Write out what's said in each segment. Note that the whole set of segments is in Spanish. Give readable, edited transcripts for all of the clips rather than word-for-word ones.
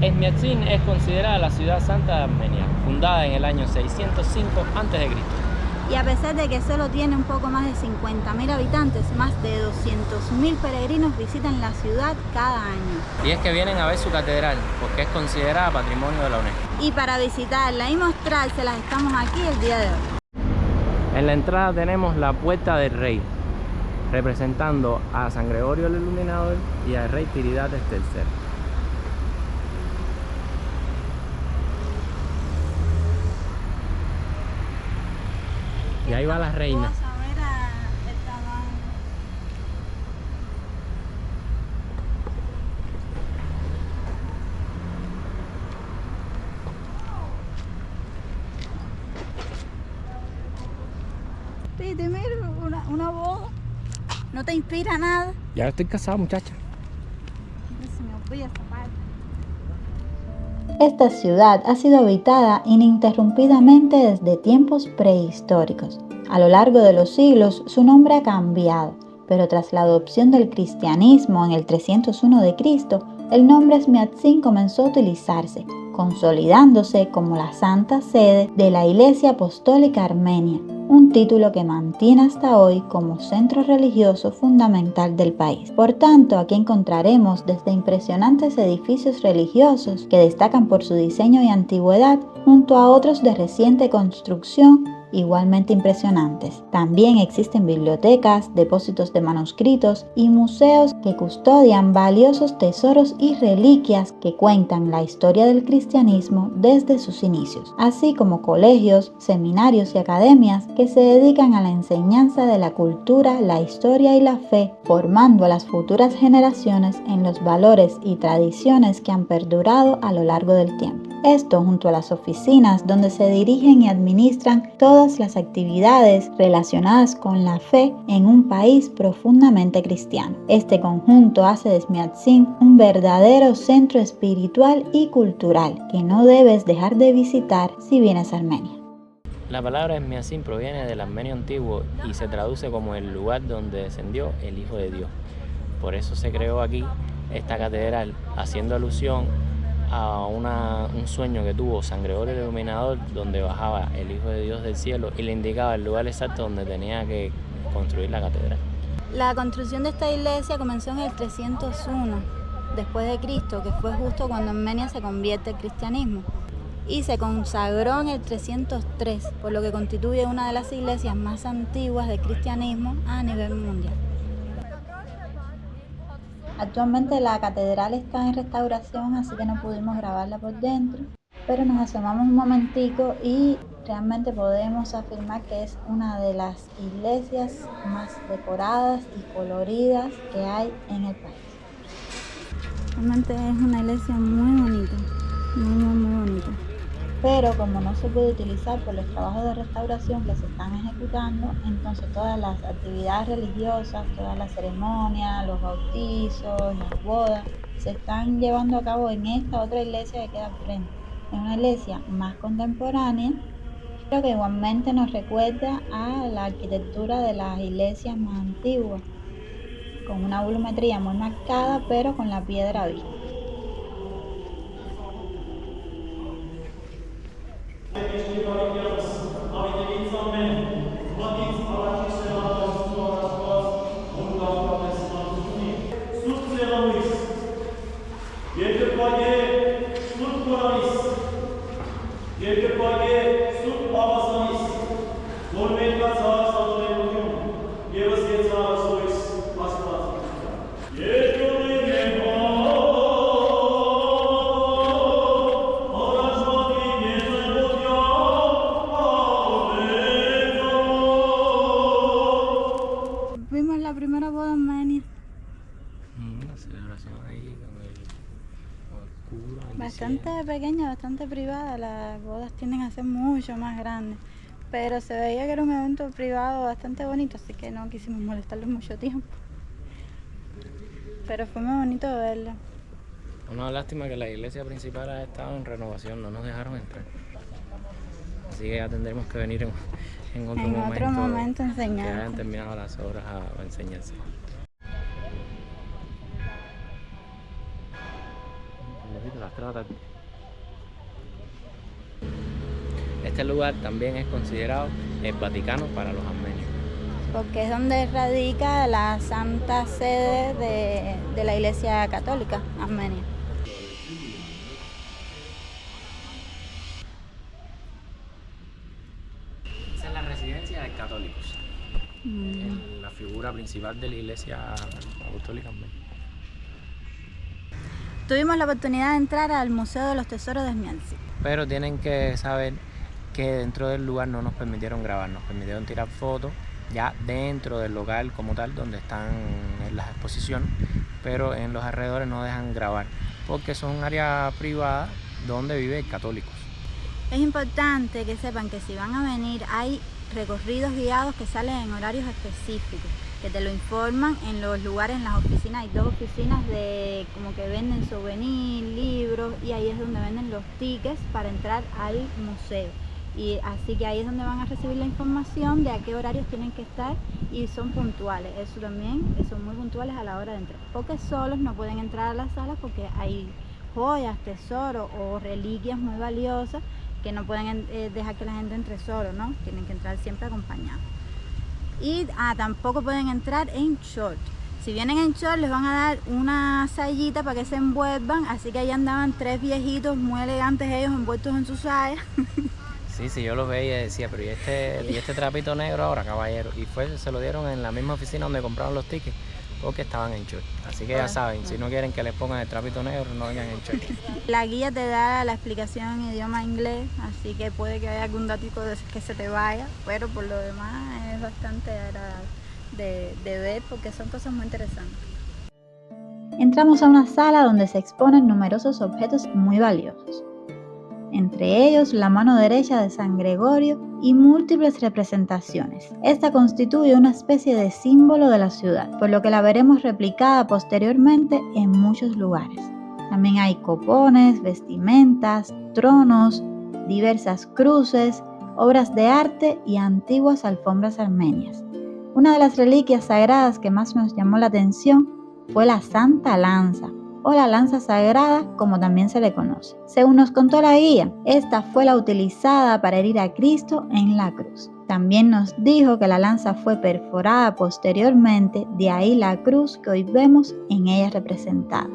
Esmiatzin es considerada la ciudad santa de Armenia, fundada en el año 605 a.C. Y a pesar de que solo tiene un poco más de 50.000 habitantes, más de 200.000 peregrinos visitan la ciudad cada año. Y es que vienen a ver su catedral, porque es considerada patrimonio de la UNESCO. Y para visitarla y mostrárselas estamos aquí el día de hoy. En la entrada tenemos la Puerta del Rey, representando a San Gregorio el Iluminador y al rey Tiridates III. Y ahí va la reina. Sí, te miro una boda. ¿No te inspira nada? Ya estoy casado, muchacha. Se me olvida esta parte. Esta ciudad ha sido habitada ininterrumpidamente desde tiempos prehistóricos. A lo largo de los siglos su nombre ha cambiado, pero tras la adopción del cristianismo en el 301 de Cristo, el nombre Esmiatzin comenzó a utilizarse, consolidándose como la santa sede de la Iglesia Apostólica Armenia, un título que mantiene hasta hoy como centro religioso fundamental del país. Por tanto, aquí encontraremos desde impresionantes edificios religiosos que destacan por su diseño y antigüedad, junto a otros de reciente construcción igualmente impresionantes. También existen bibliotecas, depósitos de manuscritos y museos que custodian valiosos tesoros y reliquias que cuentan la historia del cristianismo desde sus inicios, así como colegios, seminarios y academias que se dedican a la enseñanza de la cultura, la historia y la fe, formando a las futuras generaciones en los valores y tradiciones que han perdurado a lo largo del tiempo. Esto junto a las oficinas donde se dirigen y administran todas las actividades relacionadas con la fe en un país profundamente cristiano. Este conjunto hace de Esmiatzin un verdadero centro espiritual y cultural que no debes dejar de visitar si vienes a Armenia. La palabra Esmiatzin proviene del armenio antiguo y se traduce como el lugar donde descendió el Hijo de Dios. Por eso se creó aquí esta catedral, haciendo alusión a un sueño que tuvo San Gregorio el Iluminador, donde bajaba el Hijo de Dios del cielo y le indicaba el lugar exacto donde tenía que construir la catedral. La construcción de esta iglesia comenzó en el 301 después de Cristo, que fue justo cuando Armenia se convierte al cristianismo, y se consagró en el 303, por lo que constituye una de las iglesias más antiguas del cristianismo a nivel mundial. Actualmente la catedral está en restauración, así que no pudimos grabarla por dentro, pero nos asomamos un momentico y realmente podemos afirmar que es una de las iglesias más decoradas y coloridas que hay en el país. Realmente es una iglesia muy bonita, muy bonita. Pero como no se puede utilizar por los trabajos de restauración que se están ejecutando, entonces todas las actividades religiosas, todas las ceremonias, los bautizos, las bodas, se están llevando a cabo en esta otra iglesia que queda al frente. Es una iglesia más contemporánea, pero que igualmente nos recuerda a la arquitectura de las iglesias más antiguas, con una volumetría muy marcada, pero con la piedra viva. Vimos la primera boda en Armenia. Una celebración ahí con el cura. Bastante pequeña, bastante privada. Las bodas tienden a ser mucho más grandes, pero se veía que era un evento privado bastante bonito, así que no quisimos molestarlos mucho tiempo. Pero fue muy bonito verlo. Una lástima que la iglesia principal ha estado en renovación, no nos dejaron entrar. Así que ya tendremos que venir en otro momento a enseñar. Que hayan terminado las obras a enseñarse. La de la tarde. Este lugar también es considerado el Vaticano para los armenios. Porque es donde radica la santa sede de la Iglesia Católica Armenia. Esa es la residencia de católicos. Es la figura principal de la Iglesia Apostólica Armenia. Tuvimos la oportunidad de entrar al Museo de los Tesoros de Smieltsi. Pero tienen que saber que dentro del lugar no nos permitieron grabar, nos permitieron tirar fotos ya dentro del local como tal, donde están las exposiciones, pero en los alrededores no dejan grabar, porque son áreas privadas donde viven católicos. Es importante que sepan que si van a venir hay recorridos guiados que salen en horarios específicos, que te lo informan en los lugares, en las oficinas. Hay 2 oficinas de como que venden souvenirs, libros, y ahí es donde venden los tickets para entrar al museo. Y así que ahí es donde van a recibir la información de a qué horarios tienen que estar, y son puntuales. Eso también, son muy puntuales a la hora de entrar, porque solos no pueden entrar a las salas porque hay joyas, tesoros o reliquias muy valiosas que no pueden dejar que la gente entre solo, ¿no? Tienen que entrar siempre acompañados. Y tampoco pueden entrar en short. Si vienen en short les van a dar una sayita para que se envuelvan, así que ahí andaban 3 viejitos muy elegantes, ellos envueltos en su saya. Sí, yo los veía y decía, pero ¿y este trapito negro ahora, caballero? Y se lo dieron en la misma oficina donde compraron los tickets, porque estaban en short. Así que ya saben, si no quieren que les pongan el trapito negro, no vengan en short. La guía te da la explicación en idioma inglés, así que puede que haya algún datico que se te vaya, pero por lo demás es bastante agradable de ver, porque son cosas muy interesantes. Entramos a una sala donde se exponen numerosos objetos muy valiosos, entre ellos la mano derecha de San Gregorio y múltiples representaciones. Esta constituye una especie de símbolo de la ciudad, por lo que la veremos replicada posteriormente en muchos lugares. También hay copones, vestimentas, tronos, diversas cruces, obras de arte y antiguas alfombras armenias. Una de las reliquias sagradas que más nos llamó la atención fue la Santa Lanza, o la lanza sagrada, como también se le conoce. Según nos contó la guía, esta fue la utilizada para herir a Cristo en la cruz. También nos dijo que la lanza fue perforada posteriormente, de ahí la cruz que hoy vemos en ella representada.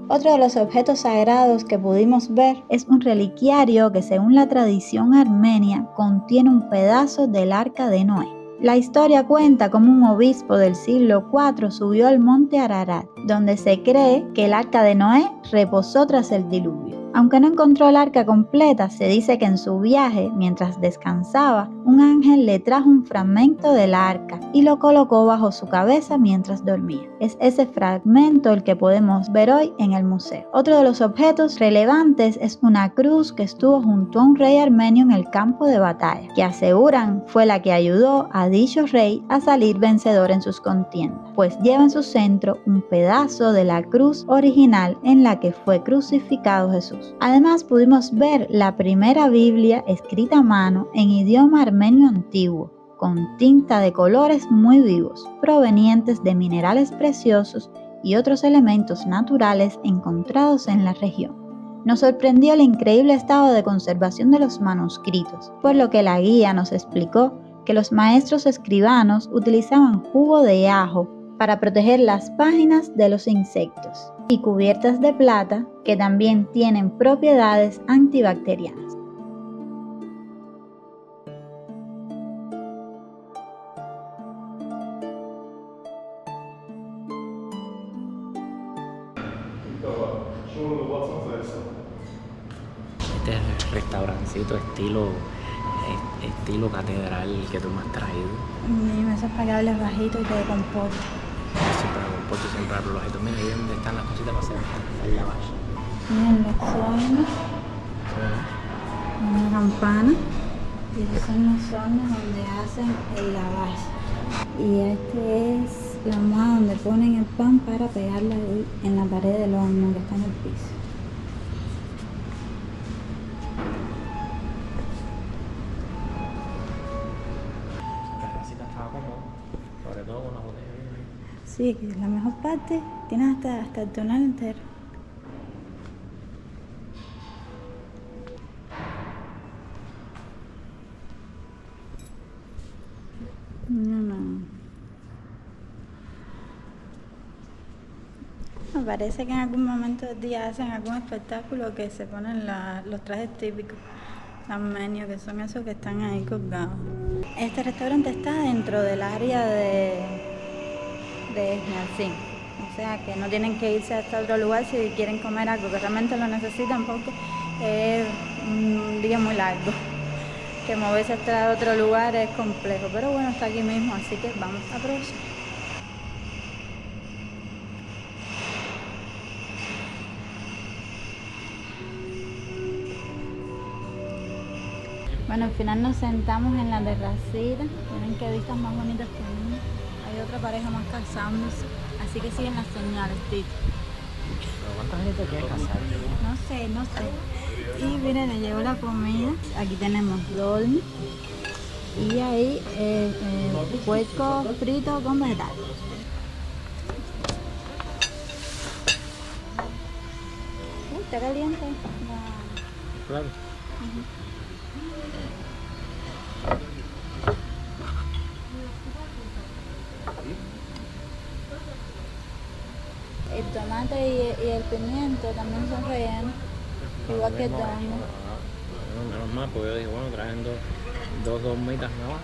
Otro de los objetos sagrados que pudimos ver es un reliquiario que, según la tradición armenia, contiene un pedazo del arca de Noé. La historia cuenta cómo un obispo del siglo IV subió al monte Ararat, donde se cree que el arca de Noé reposó tras el diluvio. Aunque no encontró el arca completa, se dice que en su viaje, mientras descansaba, un ángel le trajo un fragmento del arca y lo colocó bajo su cabeza mientras dormía. Es ese fragmento el que podemos ver hoy en el museo. Otro de los objetos relevantes es una cruz que estuvo junto a un rey armenio en el campo de batalla, que aseguran fue la que ayudó a dicho rey a salir vencedor en sus contiendas, pues lleva en su centro un pedazo de la cruz original en la que fue crucificado Jesús. Además, pudimos ver la primera Biblia escrita a mano en idioma armenio antiguo, con tinta de colores muy vivos, provenientes de minerales preciosos y otros elementos naturales encontrados en la región. Nos sorprendió el increíble estado de conservación de los manuscritos, por lo que la guía nos explicó que los maestros escribanos utilizaban jugo de ajo para proteger las páginas de los insectos, y cubiertas de plata que también tienen propiedades antibacterianas. Este es el restaurancito estilo catedral que tú me has traído. Y mesas pagables bajitos y de compota. Siempre hago un poco, siempre abro los ojitos. Mira, ahí donde están las cositas para hacer el lavaje. Miren los hornos, una campana, y esos son los hornos donde hacen el lavaje. Y este es la almohada donde ponen el pan para pegarla ahí en la pared del horno que está en el piso. Sobre todo con la botella de vino. Sí, que es la mejor parte, tienes hasta el tonal entero. me parece que en algún momento del día hacen algún espectáculo que se ponen los trajes típicos armenios, que son esos que están ahí colgados. Este restaurante está dentro del área de Esmeralda. O sea que no tienen que irse hasta otro lugar si quieren comer algo que realmente lo necesitan, porque es un día muy largo. Que moverse hasta otro lugar es complejo, pero bueno, está aquí mismo, así que vamos a aprovechar. Bueno, al final nos sentamos en la terracita. Miren qué vistas más bonitas tenemos. Hay otra pareja más casándose, así que siguen las señales, Tito. ¿Pero cuánta gente quiere casar? No sé. Y miren, le llegó la comida. Aquí tenemos dolma y ahí puerco frito con vegetales. Está caliente. Claro. El tomate y el pimiento también son rellenos, igual que el dolma. No, menos mal, porque yo dije, bueno, traen dos dormitas nada más.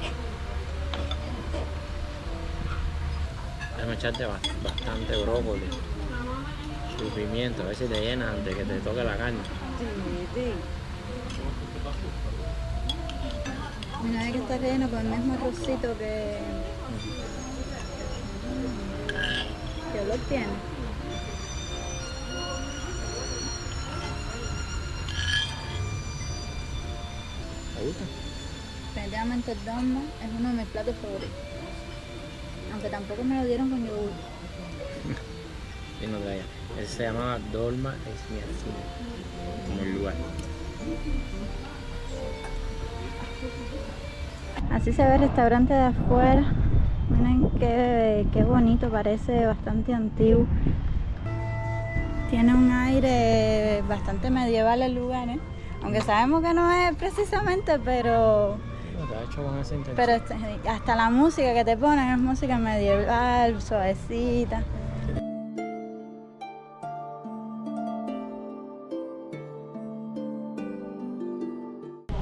Déjame echarte bastante brócoli, su pimiento, a ver si te llenas antes que te toque la carne. Sí. Mira que está relleno con el mismo arrocito que lo tiene. ¿Te gusta? Definitivamente el dolma es uno de mis platos favoritos. Aunque tampoco me lo dieron con yogur. Y no traía. Ese se llamaba Dolma Esmeralda, como el lugar. Así se ve el restaurante de afuera. Miren qué bonito, parece bastante antiguo. Tiene un aire bastante medieval el lugar, ¿eh? Aunque sabemos que no es precisamente, pero Está hecho con esa intención. pero hasta la música que te ponen es música medieval, suavecita.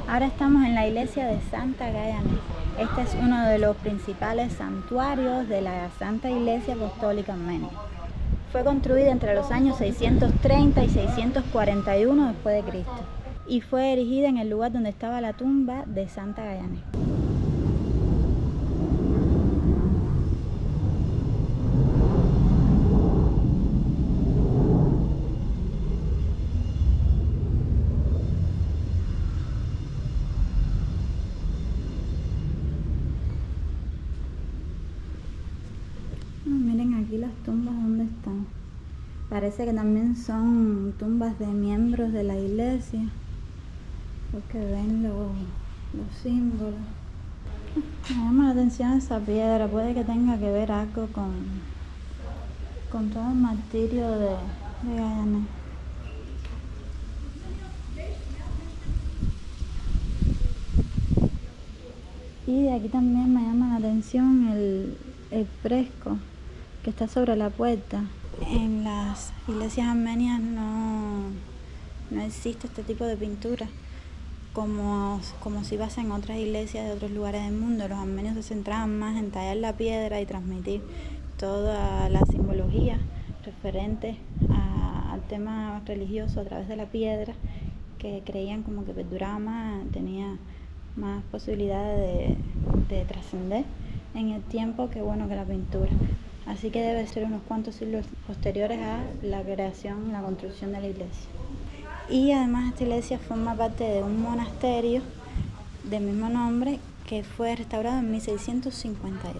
Ahora estamos en la iglesia de Santa Gayane. Este es uno de los principales santuarios de la Santa Iglesia Apostólica Armenia. Fue construida entre los años 630 y 641 después de Cristo y fue erigida en el lugar donde estaba la tumba de Santa Gayane. Miren aquí las tumbas donde están. Parece que también son tumbas de miembros de la iglesia, porque ven los símbolos. Me llama la atención esa piedra, puede que tenga que ver algo con todo el martirio de Gayane. Y de aquí también me llama la atención el fresco que está sobre la puerta. En las iglesias armenias no existe este tipo de pintura como si pasa en otras iglesias de otros lugares del mundo. Los armenios se centraban más en tallar la piedra y transmitir toda la simbología referente al tema religioso a través de la piedra, que creían como que perduraba más, tenía más posibilidades de trascender en el tiempo que la pintura. Así que debe ser unos cuantos siglos posteriores a la creación y la construcción de la iglesia. Y además esta iglesia forma parte de un monasterio del mismo nombre que fue restaurado en 1652.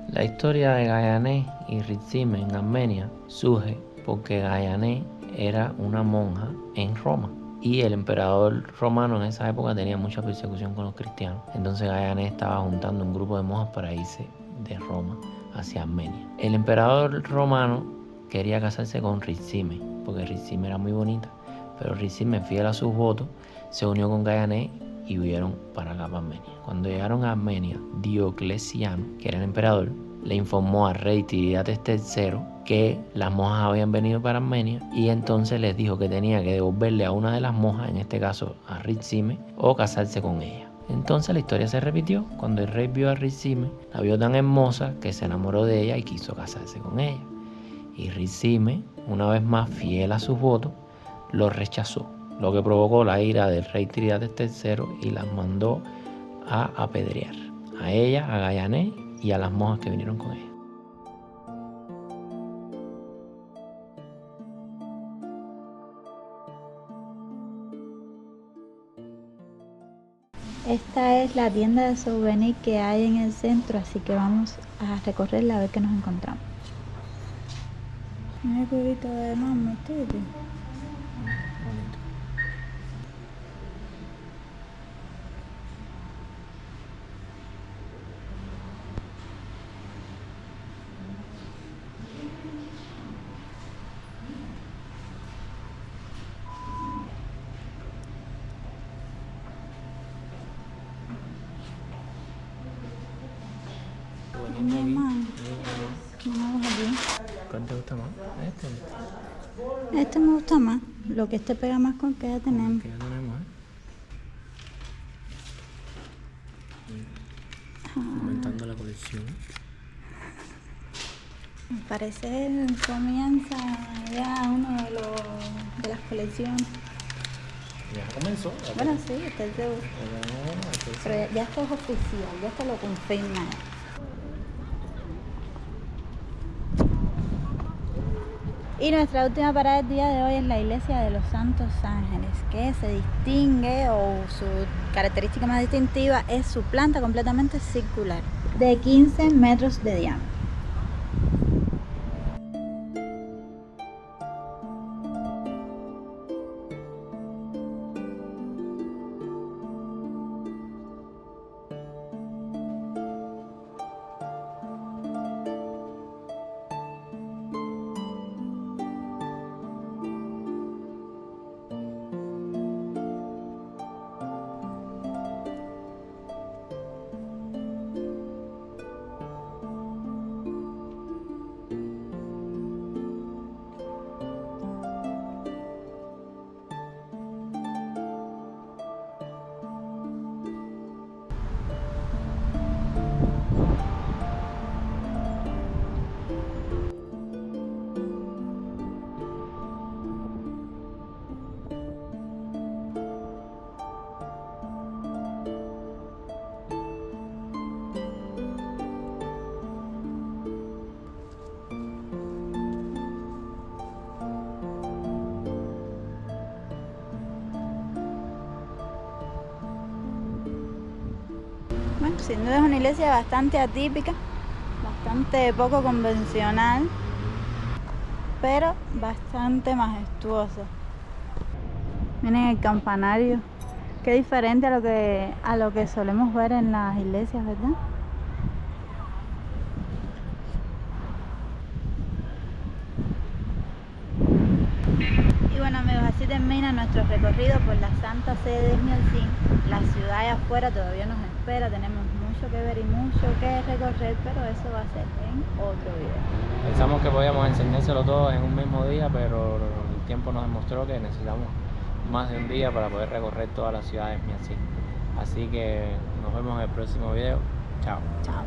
La historia de Gayane y Ritsime en Armenia surge porque Gayane era una monja en Roma y el emperador romano en esa época tenía mucha persecución con los cristianos. Entonces Gayane estaba juntando un grupo de monjas para irse de Roma hacia Armenia. El emperador romano quería casarse con Ritsime porque Ritsime era muy bonita, pero Ritsime, fiel a sus votos, se unió con Gayane y huyeron para acá, para Armenia. Cuando llegaron a Armenia, Diocleciano, que era el emperador, le informó al rey Tiridates III que las monjas habían venido para Armenia y entonces les dijo que tenía que devolverle a una de las monjas, en este caso a Ritsime, o casarse con ella. Entonces la historia se repitió cuando el rey vio a Ritsime, la vio tan hermosa que se enamoró de ella y quiso casarse con ella. Y Ritsime, una vez más fiel a sus votos, lo rechazó, lo que provocó la ira del rey Tiridates III y las mandó a apedrear, a ella, a Gaiané y a las monjas que vinieron con ella. Esta es la tienda de souvenir que hay en el centro, así que vamos a recorrerla a ver qué nos encontramos. Un cubito de mármol, Titi. ¿Cuál te gusta más? Este me gusta más, lo que este pega más con que ya tenemos. Que ya tenemos, aumentando la colección. Al parecer comienza ya uno de las colecciones. Ya comenzó. Bueno, sí, está el seguro. Pero ya esto es oficial, ya esto lo confirma. Y nuestra última parada del día de hoy es la iglesia de los Santos Ángeles, que se distingue, o su característica más distintiva es su planta completamente circular, de 15 metros de diámetro. Bueno, sin duda es una iglesia bastante atípica, bastante poco convencional, pero bastante majestuosa. Miren el campanario, qué diferente a lo que solemos ver en las iglesias, ¿verdad? Y bueno amigos, así termina nuestro recorrido por la Santa Sede de Esmialcín. La ciudad allá afuera todavía nos espera, tenemos mucho que ver y mucho que recorrer, pero eso va a ser en otro video. Pensamos que podíamos enseñárselo todo en un mismo día, pero el tiempo nos demostró que necesitamos más de un día para poder recorrer toda la ciudad de Esmialcín. Así que nos vemos en el próximo video. Chao. Chao.